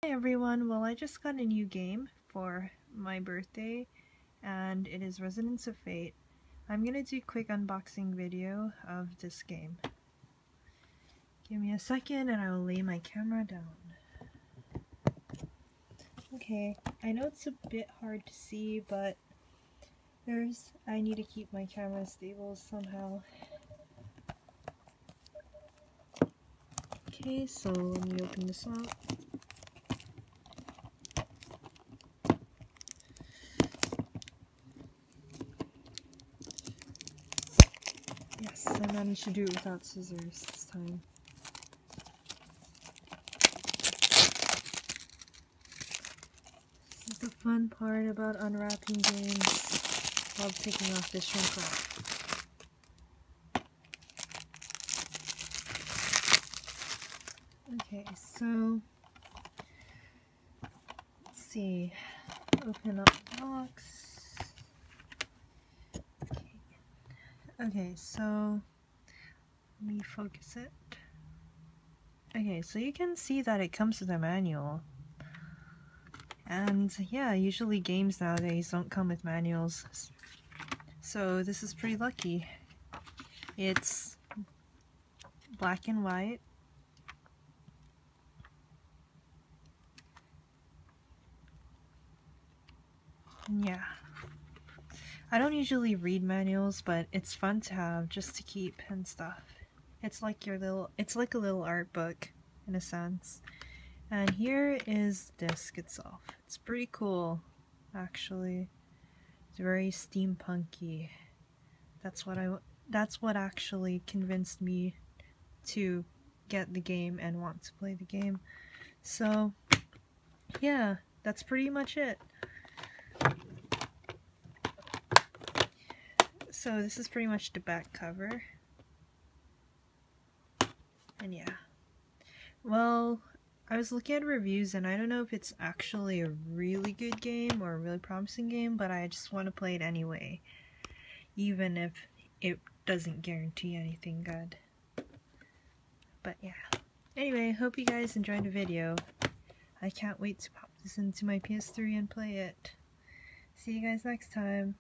Hi everyone, well I just got a new game for my birthday and it is Resonance of Fate. I'm gonna do a quick unboxing video of this game. Give me a second and I will lay my camera down. Okay, I know it's a bit hard to see, but I need to keep my camera stable somehow. Okay, so let me open this up. Yes, I managed to do it without scissors this time. This is the fun part about unwrapping games while taking off the shrink wrap. Okay, so let's see. Open up the box. Okay, so let me focus it. Okay, so you can see that it comes with a manual. And yeah, usually games nowadays don't come with manuals. So this is pretty lucky. It's black and white. Yeah. I don't usually read manuals, but it's fun to have just to keep and stuff. It's like a little art book in a sense. And here is the disc itself. It's pretty cool, actually. It's very steampunky. That's what actually convinced me to get the game and want to play the game. So, yeah, that's pretty much it. So this is pretty much the back cover. And yeah. Well, I was looking at reviews and I don't know if it's actually a really good game or a really promising game, but I just want to play it anyway, even if it doesn't guarantee anything good. But yeah. Anyway, hope you guys enjoyed the video. I can't wait to pop this into my PS3 and play it. See you guys next time.